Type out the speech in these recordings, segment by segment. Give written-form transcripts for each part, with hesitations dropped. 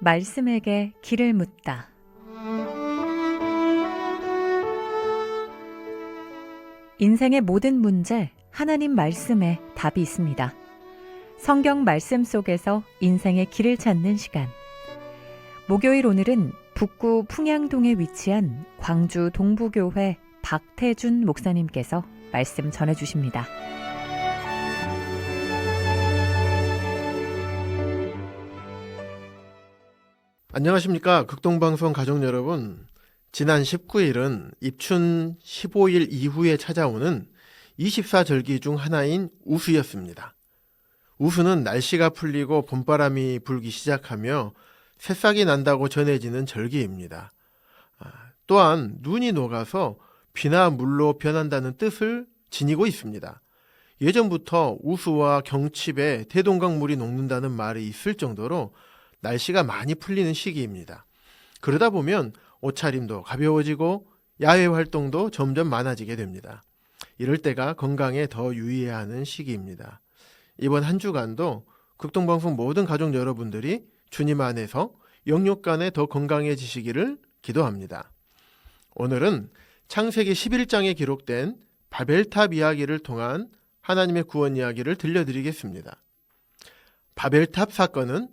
말씀에게 길을 묻다. 인생의 모든 문제, 하나님 말씀에 답이 있습니다. 성경 말씀 속에서 인생의 길을 찾는 시간. 목요일 오늘은 북구 풍양동에 위치한 광주 동부교회 박태준 목사님께서 말씀 전해주십니다. 안녕하십니까. 극동방송 가족 여러분. 지난 19일은 입춘 15일 이후에 찾아오는 24절기 중 하나인 우수였습니다. 우수는 날씨가 풀리고 봄바람이 불기 시작하며 새싹이 난다고 전해지는 절기입니다. 또한 눈이 녹아서 비나 물로 변한다는 뜻을 지니고 있습니다. 예전부터 우수와 경칩에 대동강물이 녹는다는 말이 있을 정도로 날씨가 많이 풀리는 시기입니다. 그러다 보면 옷차림도 가벼워지고 야외 활동도 점점 많아지게 됩니다. 이럴 때가 건강에 더 유의해야 하는 시기입니다. 이번 한 주간도 극동방송 모든 가족 여러분들이 주님 안에서 영육간에 더 건강해지시기를 기도합니다. 오늘은 창세기 11장에 기록된 바벨탑 이야기를 통한 하나님의 구원 이야기를 들려드리겠습니다. 바벨탑 사건은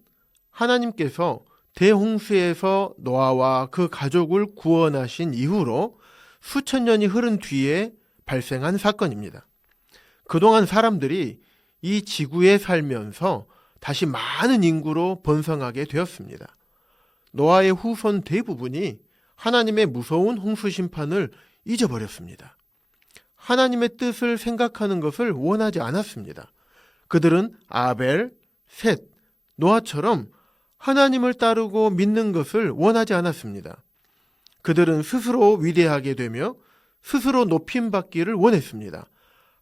하나님께서 대홍수에서 노아와 그 가족을 구원하신 이후로 수천 년이 흐른 뒤에 발생한 사건입니다. 그동안 사람들이 이 지구에 살면서 다시 많은 인구로 번성하게 되었습니다. 노아의 후손 대부분이 하나님의 무서운 홍수 심판을 잊어버렸습니다. 하나님의 뜻을 생각하는 것을 원하지 않았습니다. 그들은 아벨, 셋, 노아처럼 하나님을 따르고 믿는 것을 원하지 않았습니다. 그들은 스스로 위대하게 되며 스스로 높임받기를 원했습니다.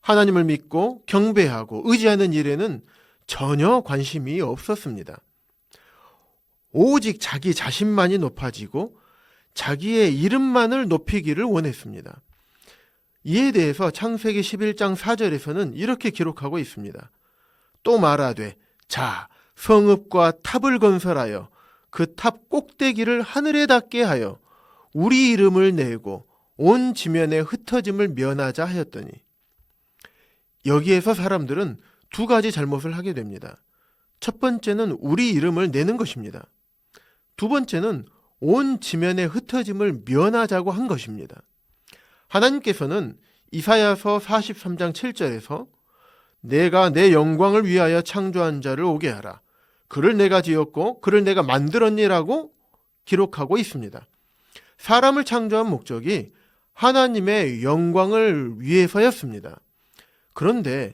하나님을 믿고 경배하고 의지하는 일에는 전혀 관심이 없었습니다. 오직 자기 자신만이 높아지고 자기의 이름만을 높이기를 원했습니다. 이에 대해서 창세기 11장 4절에서는 이렇게 기록하고 있습니다. 또 말하되 자 성읍과 탑을 건설하여 그 탑 꼭대기를 하늘에 닿게 하여 우리 이름을 내고 온 지면의 흩어짐을 면하자 하였더니, 여기에서 사람들은 두 가지 잘못을 하게 됩니다. 첫 번째는 우리 이름을 내는 것입니다. 두 번째는 온 지면의 흩어짐을 면하자고 한 것입니다. 하나님께서는 이사야서 43장 7절에서 내가 내 영광을 위하여 창조한 자를 오게 하라. 그를 내가 지었고 그를 내가 만들었니라고 기록하고 있습니다. 사람을 창조한 목적이 하나님의 영광을 위해서였습니다. 그런데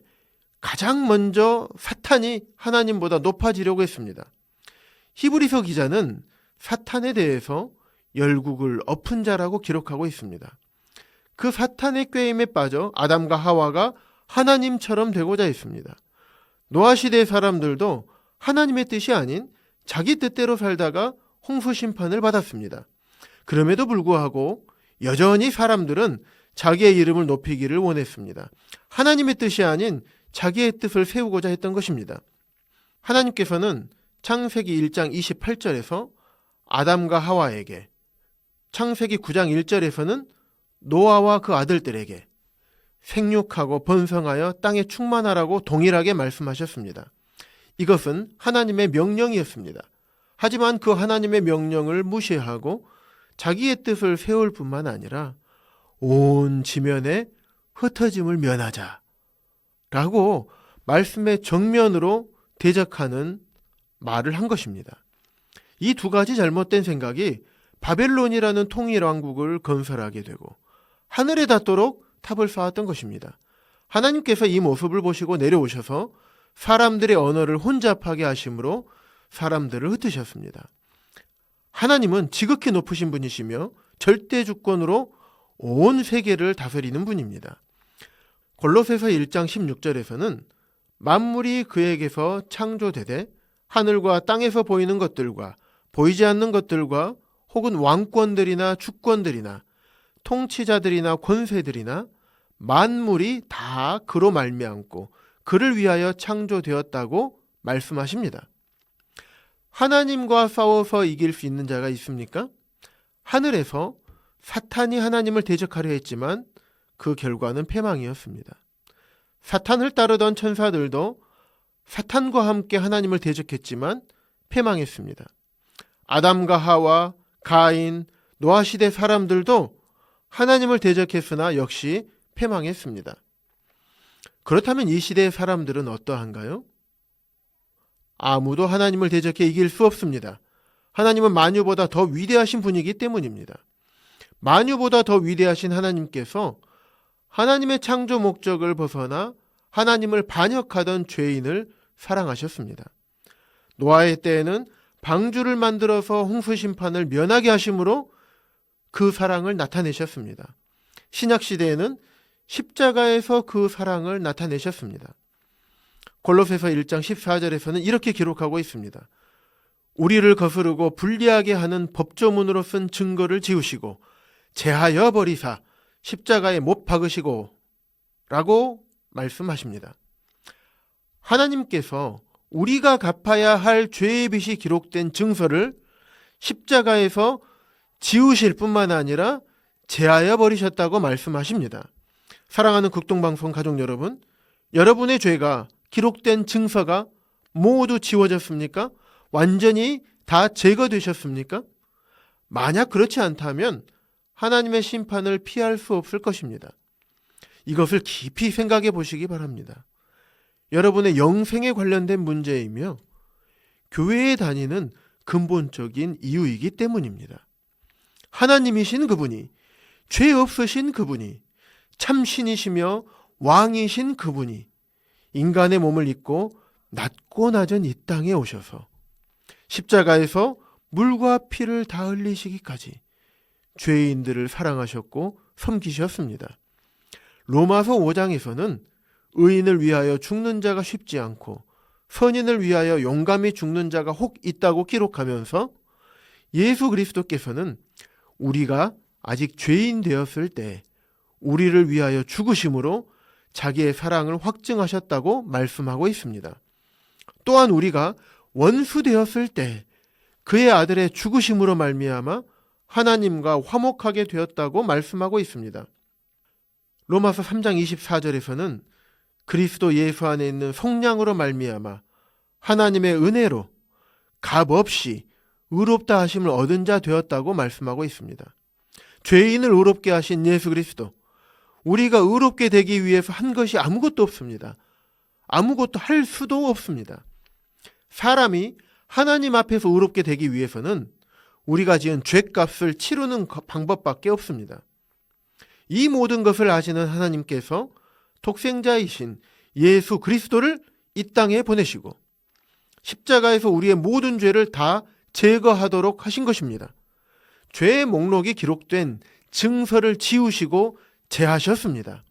가장 먼저 사탄이 하나님보다 높아지려고 했습니다. 히브리서 기자는 사탄에 대해서 열국을 엎은 자라고 기록하고 있습니다. 그 사탄의 꾀임에 빠져 아담과 하와가 하나님처럼 되고자 했습니다. 노아 시대의 사람들도 하나님의 뜻이 아닌 자기 뜻대로 살다가 홍수 심판을 받았습니다. 그럼에도 불구하고 여전히 사람들은 자기의 이름을 높이기를 원했습니다. 하나님의 뜻이 아닌 자기의 뜻을 세우고자 했던 것입니다. 하나님께서는 창세기 1장 28절에서 아담과 하와에게, 창세기 9장 1절에서는 노아와 그 아들들에게 생육하고 번성하여 땅에 충만하라고 동일하게 말씀하셨습니다. 이것은 하나님의 명령이었습니다. 하지만 그 하나님의 명령을 무시하고 자기의 뜻을 세울 뿐만 아니라 온 지면에 흩어짐을 면하자 라고 말씀의 정면으로 대적하는 말을 한 것입니다. 이 두 가지 잘못된 생각이 바벨론이라는 통일왕국을 건설하게 되고 하늘에 닿도록 탑을 쌓았던 것입니다. 하나님께서 이 모습을 보시고 내려오셔서 사람들의 언어를 혼잡하게 하심으로 사람들을 흩으셨습니다. 하나님은 지극히 높으신 분이시며 절대 주권으로 온 세계를 다스리는 분입니다. 골로새서 1장 16절에서는 만물이 그에게서 창조되되 하늘과 땅에서 보이는 것들과 보이지 않는 것들과 혹은 왕권들이나 주권들이나 통치자들이나 권세들이나 만물이 다 그로 말미암고 그를 위하여 창조되었다고 말씀하십니다. 하나님과 싸워서 이길 수 있는 자가 있습니까? 하늘에서 사탄이 하나님을 대적하려 했지만 그 결과는 패망이었습니다. 사탄을 따르던 천사들도 사탄과 함께 하나님을 대적했지만 패망했습니다. 아담과 하와, 가인, 노아 시대 사람들도 하나님을 대적했으나 역시 패망했습니다. 그렇다면 이 시대의 사람들은 어떠한가요? 아무도 하나님을 대적해 이길 수 없습니다. 하나님은 만유보다 더 위대하신 분이기 때문입니다. 만유보다 더 위대하신 하나님께서 하나님의 창조 목적을 벗어나 하나님을 반역하던 죄인을 사랑하셨습니다. 노아의 때에는 방주를 만들어서 홍수 심판을 면하게 하심으로 그 사랑을 나타내셨습니다. 신약 시대에는 십자가에서 그 사랑을 나타내셨습니다. 골로새서 1장 14절에서는 이렇게 기록하고 있습니다. 우리를 거스르고 불리하게 하는 법조문으로 쓴 증거를 지우시고 제하여 버리사 십자가에 못 박으시고 라고 말씀하십니다. 하나님께서 우리가 갚아야 할 죄의 빚이 기록된 증서를 십자가에서 지우실 뿐만 아니라 제하여 버리셨다고 말씀하십니다. 사랑하는 극동방송 가족 여러분, 여러분의 죄가 기록된 증서가 모두 지워졌습니까? 완전히 다 제거되셨습니까? 만약 그렇지 않다면 하나님의 심판을 피할 수 없을 것입니다. 이것을 깊이 생각해 보시기 바랍니다. 여러분의 영생에 관련된 문제이며 교회에 다니는 근본적인 이유이기 때문입니다. 하나님이신 그분이, 죄 없으신 그분이, 참신이시며 왕이신 그분이 인간의 몸을 입고 낮고 낮은 이 땅에 오셔서 십자가에서 물과 피를 다 흘리시기까지 죄인들을 사랑하셨고 섬기셨습니다. 로마서 5장에서는 의인을 위하여 죽는 자가 쉽지 않고 선인을 위하여 용감히 죽는 자가 혹 있다고 기록하면서 예수 그리스도께서는 우리가 아직 죄인 되었을 때 우리를 위하여 죽으심으로 자기의 사랑을 확증하셨다고 말씀하고 있습니다. 또한 우리가 원수 되었을 때 그의 아들의 죽으심으로 말미암아 하나님과 화목하게 되었다고 말씀하고 있습니다. 로마서 3장 24절에서는 그리스도 예수 안에 있는 속량으로 말미암아 하나님의 은혜로 값없이 의롭다 하심을 얻은 자 되었다고 말씀하고 있습니다. 죄인을 의롭게 하신 예수 그리스도, 우리가 의롭게 되기 위해서 한 것이 아무것도 없습니다. 아무것도 할 수도 없습니다. 사람이 하나님 앞에서 의롭게 되기 위해서는 우리가 지은 죄값을 치르는 방법밖에 없습니다. 이 모든 것을 아시는 하나님께서 독생자이신 예수 그리스도를 이 땅에 보내시고 십자가에서 우리의 모든 죄를 다 제거하도록 하신 것입니다. 죄의 목록이 기록된 증서를 지우시고 제하셨습니다.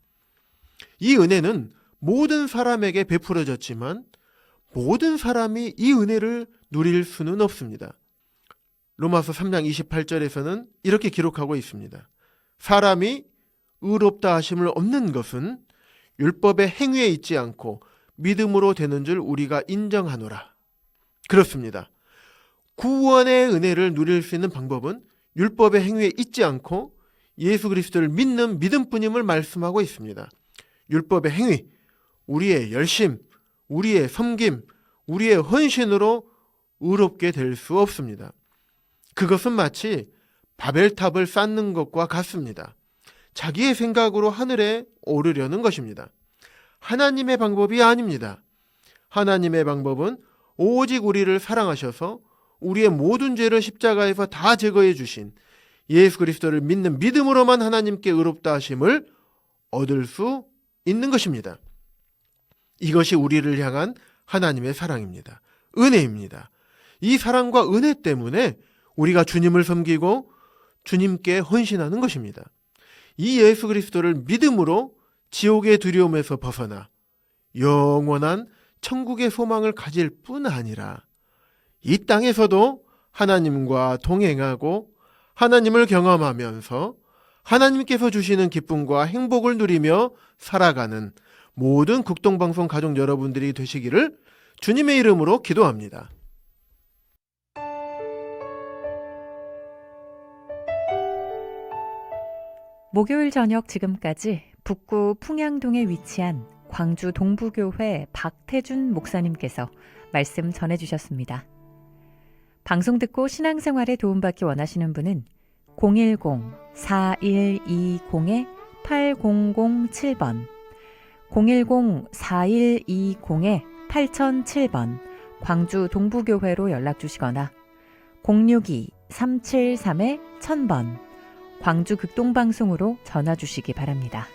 이 은혜는 모든 사람에게 베풀어졌지만 모든 사람이 이 은혜를 누릴 수는 없습니다. 로마서 3장 28절에서는 이렇게 기록하고 있습니다. 사람이 의롭다 하심을 얻는 것은 율법의 행위에 있지 않고 믿음으로 되는 줄 우리가 인정하노라. 그렇습니다. 구원의 은혜를 누릴 수 있는 방법은 율법의 행위에 있지 않고 예수 그리스도를 믿는 믿음뿐임을 말씀하고 있습니다. 율법의 행위, 우리의 열심, 우리의 섬김, 우리의 헌신으로 의롭게 될 수 없습니다. 그것은 마치 바벨탑을 쌓는 것과 같습니다. 자기의 생각으로 하늘에 오르려는 것입니다. 하나님의 방법이 아닙니다. 하나님의 방법은 오직 우리를 사랑하셔서 우리의 모든 죄를 십자가에서 다 제거해 주신 예수 그리스도를 믿는 믿음으로만 하나님께 의롭다 하심을 얻을 수 있는 것입니다. 이것이 우리를 향한 하나님의 사랑입니다. 은혜입니다. 이 사랑과 은혜 때문에 우리가 주님을 섬기고 주님께 헌신하는 것입니다. 이 예수 그리스도를 믿음으로 지옥의 두려움에서 벗어나 영원한 천국의 소망을 가질 뿐 아니라 이 땅에서도 하나님과 동행하고 하나님을 경험하면서 하나님께서 주시는 기쁨과 행복을 누리며 살아가는 모든 극동방송 가족 여러분들이 되시기를 주님의 이름으로 기도합니다. 목요일 저녁 지금까지 북구 풍양동에 위치한 광주 동부교회 박태준 목사님께서 말씀 전해주셨습니다. 방송 듣고 신앙생활에 도움받기 원하시는 분은 010-4120-8007번, 010-4120-8007번 광주 동부교회로 연락주시거나 062-373-1000번 광주 극동방송으로 전화주시기 바랍니다.